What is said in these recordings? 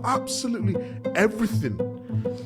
absolutely everything.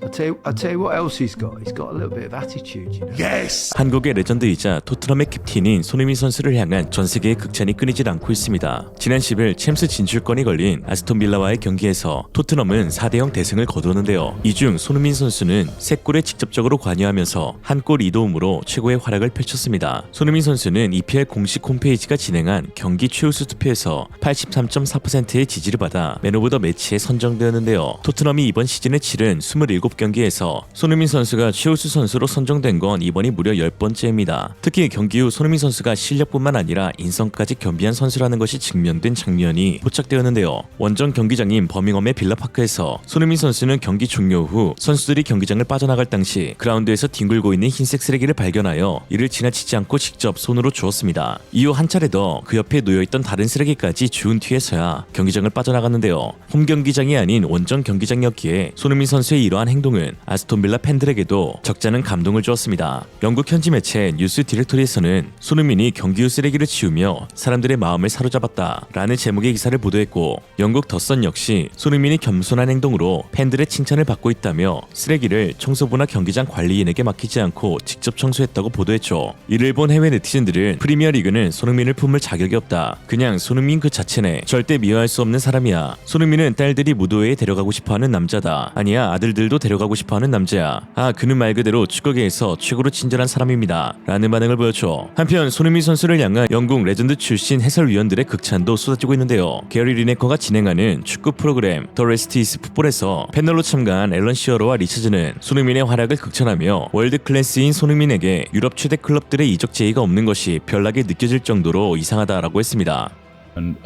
I'll tell you what else he's got. He's got a little bit of attitude, you know. Yes. 한국의 레전드이자 토트넘의 캡틴인 손흥민 선수를 향한 전 세계의 극찬이 끊이질 않고 있습니다. 지난 10일 챔스 진출권이 걸린 아스톤 빌라와의 경기에서 토트넘은 4대0 대승을 거두었는데요. 이 중 손흥민 선수는 3골에 직접적으로 관여하면서 한 골 2도움으로 최고의 활약을 펼쳤습니다. 손흥민 선수는 EPL 공식 홈페이지가 진행한 경기 최우수 투표에서 83.4%의 지지를 받아 맨 오브 더 매치에 선정되었는데요. 토트넘이 이번 시즌에 치른 27경기에서 손흥민 선수가 최우수 선수로 선정된 건 이번이 무려 10번째입니다. 특히 경기 후 손흥민 선수가 실력뿐만 아니라 인성까지 겸비한 선수라는 것이 증명된 장면이 포착되었는데요. 원정 경기장인 버밍엄의 빌라파크에서 손흥민 선수는 경기 종료 후 선수들이 경기장을 빠져나갈 당시 그라운드에서 뒹굴고 있는 흰색 쓰레기를 발견하여 이를 지나치지 않고 직접 손으로 주웠습니다. 이후 한 차례 더 그 옆에 놓여있던 다른 쓰레기까지 주운 뒤에서야 경기장을 빠져나갔는데요. 홈 경기장이 아닌 원정 경기장이었기에 손흥민 선수의 이러한 행동은 아스톤 빌라 팬들에게도 적잖은 감동을 주었습니다. 영국 현지 매체 뉴스 디렉토리에서는 손흥민이 경기 후 쓰레기를 치우며 사람들의 마음을 사로잡았다 라는 제목의 기사를 보도했고, 영국 더선 역시 손흥민이 겸손한 행동으로 팬들의 칭찬을 받고 있다며 쓰레기를 청소부나 경기장 관리인에게 맡기지 않고 직접 청소했다고 보도했죠. 이를 본 해외 네티즌들은 프리미어리그는 손흥민을 품을 자격이 없다. 그냥 손흥민 그 자체네. 절대 미워할 수 없는 사람이야. 손흥민은 딸들이 무도회에 데려가고 싶어하는 남자다. 아니야, 아들들도 데려가고 싶어하는 남자야. 아, 그는 말 그대로 축구계에서 최고로 친절한 사람입니다 라는 반응을 보였죠. 한편 손흥민 선수를 향한 영국 레전드 출신 해설위원들의 극찬도 쏟아지고 있는데요. 게리 리네커가 진행하는 축구 프로그램 더 레스트 이즈 풋볼에서 패널로 참가한 앨런 시어로와 리처즈는 손흥민의 활약을 극찬하며 월드 클래스인 손흥민에게 유럽 최대 클럽들의 이적 제의가 없는 것이 별나게 느껴질 정도로 이상하다라고 했습니다. And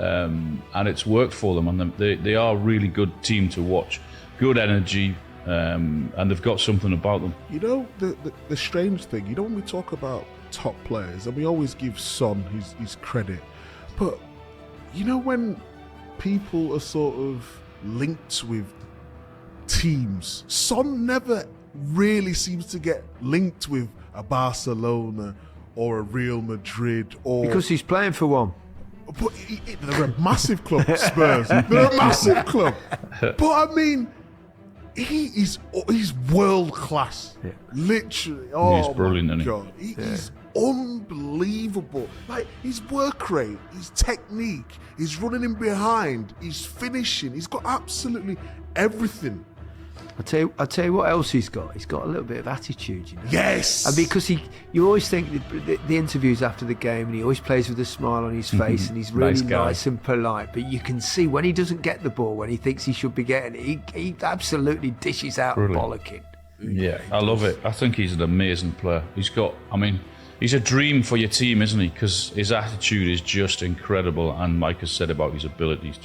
it's worked for them, and they are a really good team to watch. Good energy, and they've got something about them. You know, the strange thing, you know, when we talk about top players, and we always give Son his credit, but you know, when people are sort of linked with teams, Son never really seems to get linked with a Barcelona or a Real Madrid, or Because he's playing for one. but they're a massive club, Spurs. They're a massive club. But I mean, he's world class. Yeah. Literally. Oh, He's brilliant, my isn't he? God. He's unbelievable. Like, his work rate, his technique, his running in behind, his finishing. He's got absolutely everything. I'll tell you what else he's got. He's got a little bit of attitude, you know. Yes. And because you always think the interviews after the game, and he always plays with a smile on his face, and he's really Nice guy. nice and polite. But you can see when he doesn't get the ball, when he thinks he should be getting it, he absolutely dishes out Brilliant. bollocking. Yeah, I love it. I think he's an amazing player. He's a dream for your team, isn't he? Because his attitude is just incredible, and Mike has said about his abilities,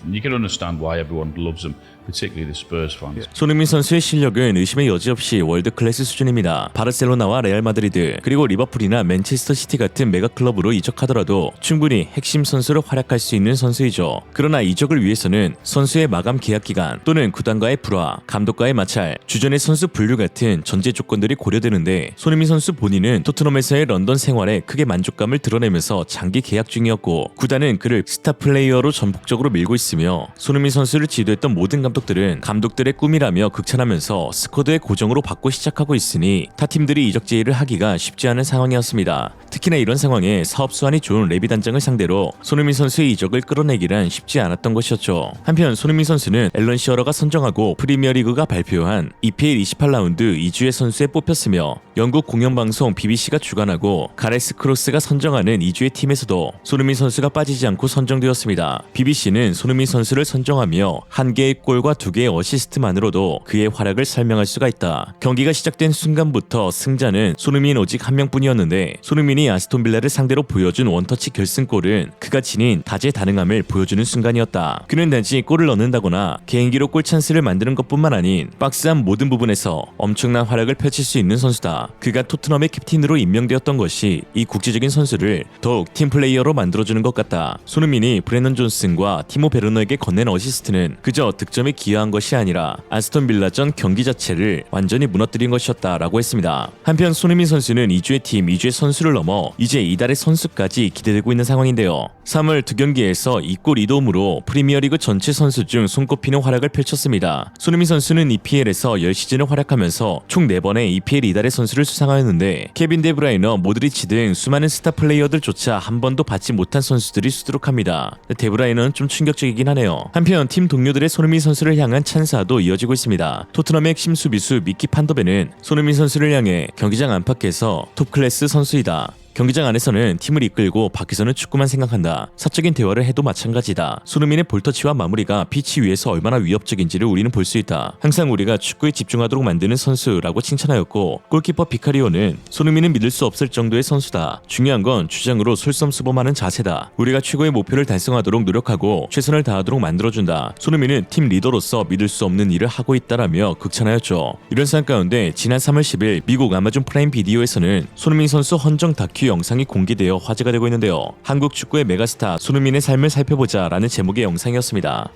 you can understand why everyone loves him, particularly the Spurs fans. 손흥민 선수의 실력은 의심의 여지 없이 월드 클래스 수준입니다. 바르셀로나와 레알 마드리드, 그리고 리버풀이나 맨체스터 시티 같은 메가 클럽으로 이적하더라도 충분히 핵심 선수로 활약할 수 있는 선수이죠. 그러나 이적을 위해서는 선수의 마감 계약 기간 또는 구단과의 불화, 감독과의 마찰, 주전의 선수 분류 같은 전제 조건들이 고려되는데, 손흥민 선수 본인은 토트넘에서의 런던 생활에 크게 만족감을 드러내면서 장기 계약 중이었고, 구단은 그를 스타 플레이어로 전폭적으로 밀고 있습니다. 손흥민 선수를 지도했던 모든 감독들은 감독들의 꿈이라며 극찬하면서 스쿼드의 고정으로 받고 시작하고 있으니 타 팀들이 이적 제의를 하기가 쉽지 않은 상황이었습니다. 특히나 이런 상황에 사업 수완이 좋은 레비 단장을 상대로 손흥민 선수의 이적을 끌어내기란 쉽지 않았던 것이었죠. 한편 손흥민 선수는 앨런 시어러가 선정하고 프리미어리그가 발표한 EPL 28라운드 2주의 선수에 뽑혔으며, 영국 공영방송 BBC가 주관하고 가레스 크로스가 선정하는 2주의 팀에서도 손흥민 선수가 빠지지 않고 선정되었습니다. BBC는 손흥민 선수를 선정하며 1개의 골과 2개의 어시스트만으로도 그의 활약을 설명할 수가 있다. 경기가 시작된 순간부터 승자는 손흥민 오직 1명뿐이었는데, 손흥민이 아스톤 빌라를 상대로 보여준 원터치 결승골은 그가 지닌 다재다능함을 보여주는 순간이었다. 그는 단지 골을 넣는다거나 개인기로 골 찬스를 만드는 것뿐만 아닌 박스 안 모든 부분에서 엄청난 활약을 펼칠 수 있는 선수다. 그가 토트넘의 캡틴으로 임명되었던 것이 이 국제적인 선수를 더욱 팀플레이어로 만들어주는 것 같다. 손흥민이 브레넌 존슨과 티모 베로 베르너에게 건넨 어시스트는 그저 득점에 기여한 것이 아니라 아스톤 빌라전 경기 자체를 완전히 무너뜨린 것이었다라고 했습니다. 한편 손흥민 선수는 2주의 팀, 2주의 선수를 넘어 이제 이달의 선수까지 기대되고 있는 상황인데요. 3월 2경기에서 2골 2도움으로 프리미어리그 전체 선수 중 손꼽히는 활약을 펼쳤습니다. 손흥민 선수는 EPL에서 10시즌을 활약하면서 총 4번의 EPL 이달의 선수를 수상하였는데 케빈 데브라이너, 모드리치 등 수많은 스타 플레이어들조차 한 번도 받지 못한 선수들이 수두룩합니다. 데브라이너는 좀 충격적이긴 하네요. 한편 팀 동료들의 손흥민 선수를 향한 찬사도 이어지고 있습니다. 토트넘의 핵심 수비수 미키 판더벤은 손흥민 선수를 향해 경기장 안팎에서 톱클래스 선수이다. 경기장 안에서는 팀을 이끌고 밖에서는 축구만 생각한다. 사적인 대화를 해도 마찬가지다. 손흥민의 볼터치와 마무리가 피치 위에서 얼마나 위협적인지를 우리는 볼 수 있다. 항상 우리가 축구에 집중하도록 만드는 선수라고 칭찬하였고, 골키퍼 비카리오는 손흥민은 믿을 수 없을 정도의 선수다. 중요한 건 주장으로 솔선수범하는 자세다. 우리가 최고의 목표를 달성하도록 노력하고 최선을 다하도록 만들어준다. 손흥민은 팀 리더로서 믿을 수 없는 일을 하고 있다라며 극찬하였죠. 이런 상황 가운데 지난 3월 10일 미국 아마존 프라임 비디오에서는 손흥민 선수 헌정 다큐 영상이 공개되어 화제가 되고 있는데요. 한국 축구의 메가스타 손흥민의 삶을 살펴보자 라는 제목의 영상이었습니다.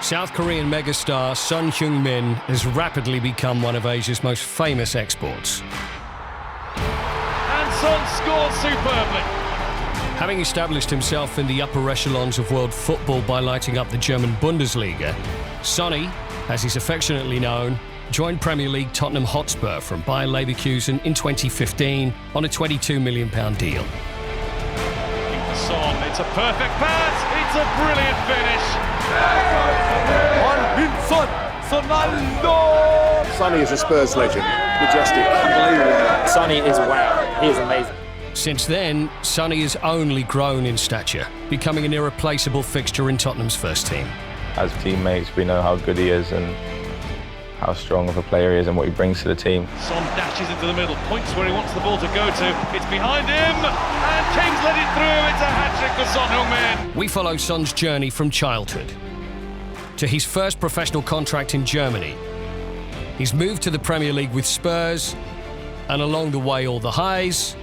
South Korean megastar Son Heung-min has rapidly become one of Asia's most famous exports. And Son scored superbly. Having established himself in the upper echelons of world football by lighting up the German Bundesliga, Sonny, as he's affectionately known, joined Premier League Tottenham Hotspur from Bayer Leverkusen in 2015 on a £22 million deal. Son, it's a perfect pass. It's a brilliant finish. Son, Ronaldo. Sonny is a Spurs legend. Majestic. Unbelievable. Sonny is wow. He is amazing. Since then, Sonny has only grown in stature, becoming an irreplaceable fixture in Tottenham's first team. As teammates, we know how good he is and how strong of a player he is and what he brings to the team. Son dashes into the middle, points where he wants the ball to go to. It's behind him, and Kings let it through. It's a hat-trick for Son Heung-min. We follow Son's journey from childhood to his first professional contract in Germany. He's moved to the Premier League with Spurs, and along the way all the highs.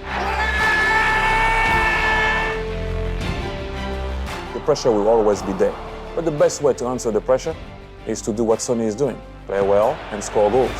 The pressure will always be there. But the best way to answer the pressure is to do what Sonny is doing. Play well and score goals.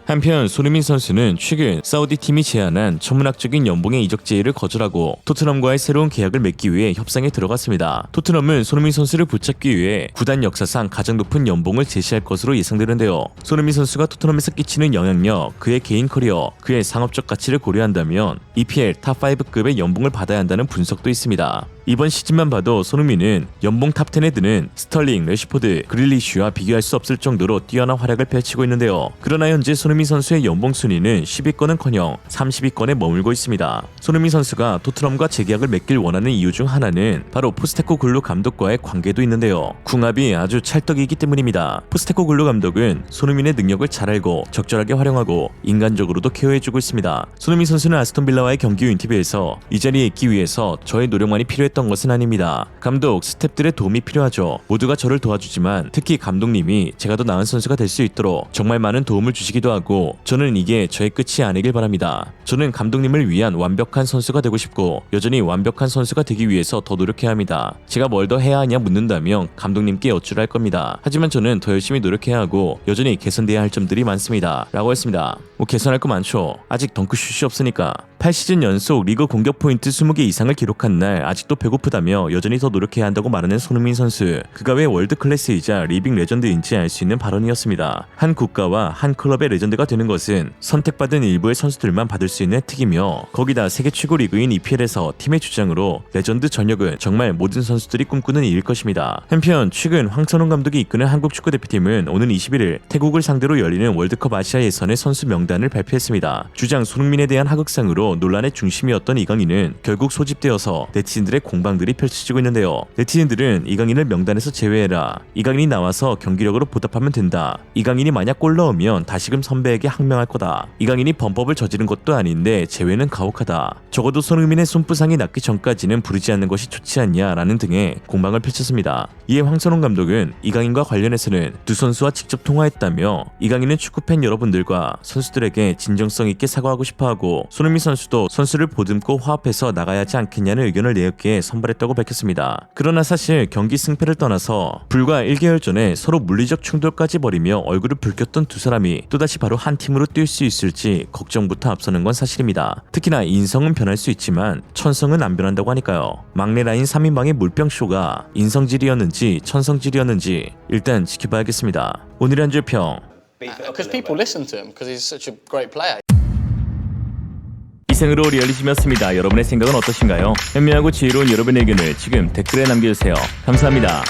한편 손흥민 선수는 최근 사우디 팀이 제안한 천문학적인 연봉의 이적 제의를 거절하고 토트넘과의 새로운 계약을 맺기 위해 협상에 들어갔습니다. 토트넘은 손흥민 선수를 붙잡기 위해 구단 역사상 가장 높은 연봉을 제시할 것으로 예상되는데요. 손흥민 선수가 토트넘에서 끼치는 영향력, 그의 개인 커리어, 그의 상업적 가치를 고려한다면 EPL 탑5급의 연봉을 받아야 한다는 분석도 있습니다. 이번 시즌만 봐도 손흥민은 연봉 탑10에 드는 스털링, 레시포드, 그릴리쉬와 비교할 수 없을 정도로 뛰어난 활약을 펼치고 있는데요. 그러나 현재 손흥민 선수의 연봉 순위는 10위권은커녕 30위권에 머물고 있습니다. 손흥민 선수가 토트넘과 재계약을 맺길 원하는 이유 중 하나는 바로 포스테코글루 감독과의 관계도 있는데요. 궁합이 아주 찰떡이기 때문입니다. 포스테코글루 감독은 손흥민의 능력을 잘 알고 적절하게 활용하고 인간적으로도 케어해주고 있습니다. 손흥민 선수는 아스톤 빌라와의 경기 후 인터뷰에서 이 자리에 있기 위해서 저의 노력만이 필요했던 것은 아닙니다. 감독, 스태프들의 도움이 필요하죠. 모두가 저를 도와주지만 특히 감독님이 제가 더 나은 선수가 될 수 있도록 정말 많은 도움을 주시기도 하고 저는 이게 저의 끝이 아니길 바랍니다. 저는 감독님을 위한 완벽한 선수가 되고 싶고 여전히 완벽한 선수가 되기 위해서 더 노력해야 합니다. 제가 뭘 더 해야 하냐 묻는다면 감독님께 여쭈할 겁니다. 하지만 저는 더 열심히 노력해야 하고 여전히 개선돼야 할 점들이 많습니다. 라고 했습니다. 개선할 거 많죠. 아직 덩크슛이 없으니까. 8시즌 연속 리그 공격 포인트 20개 이상을 기록한 날 아직도 배고프다며 여전히 더 노력해야 한다고 말하는 손흥민 선수. 그가 왜 월드 클래스이자 리빙 레전드인지 알 수 있는 발언이었습니다. 한 국가와 한 클럽의 레전드가 되는 것은 선택받은 일부의 선수들만 받을 수 있는 혜택이며 거기다 세계 최고 리그인 EPL에서 팀의 주장으로 레전드 전역은 정말 모든 선수들이 꿈꾸는 일일 것입니다. 한편 최근 황선홍 감독이 이끄는 한국 축구대표팀은 오는 21일 태국을 상대로 열리는 월드컵 아시아 예선의 선수 명단을 발표했습니다. 주장 손흥민에 대한 하극상으로 논란의 중심이었던 이강인은 결국 소집되어서 네티즌들의 공방들이 펼쳐지고 있는데요. 네티즌들은 이강인을 명단에서 제외해라. 이강인이 나와서 경기력으로 보답하면 된다. 이강인이 만약 골 넣으면 다시금 선배에게 항명할 거다. 이강인이 범법을 저지른 것도 아닌데 제외는 가혹하다. 적어도 손흥민의 손부상이 낫기 전까지는 부르지 않는 것이 좋지 않냐라는 등의 공방을 펼쳤습니다. 이에 황선홍 감독은 이강인과 관련해서는 두 선수와 직접 통화했다며 이강인은 축구팬 여러분들과 선수들 선수들에게 진정성 있게 사과하고 싶어하고 손흥민 선수도 선수를 보듬고 화합해서 나가야 하지 않겠냐는 의견을 내었기에 선발했다고 밝혔습니다. 그러나 사실 경기 승패를 떠나서 불과 1개월 전에 서로 물리적 충돌까지 벌이며 얼굴을 붉혔던 두 사람이 또다시 바로 한 팀으로 뛸 수 있을지 걱정부터 앞서는 건 사실입니다. 특히나 인성은 변할 수 있지만 천성은 안 변한다고 하니까요. 막내 라인 3인방의 물병쇼가 인성질이었는지 천성질이었는지 일단 지켜봐야겠습니다. 오늘의 한 줄 평. Because people listen to him because he's such a great player. 이생으로 리얼리즘이었습니다. 여러분의 생각은 어떠신가요? 현명하고 지혜로운 여러분의 의견을 지금 댓글에 남겨주세요. 감사합니다.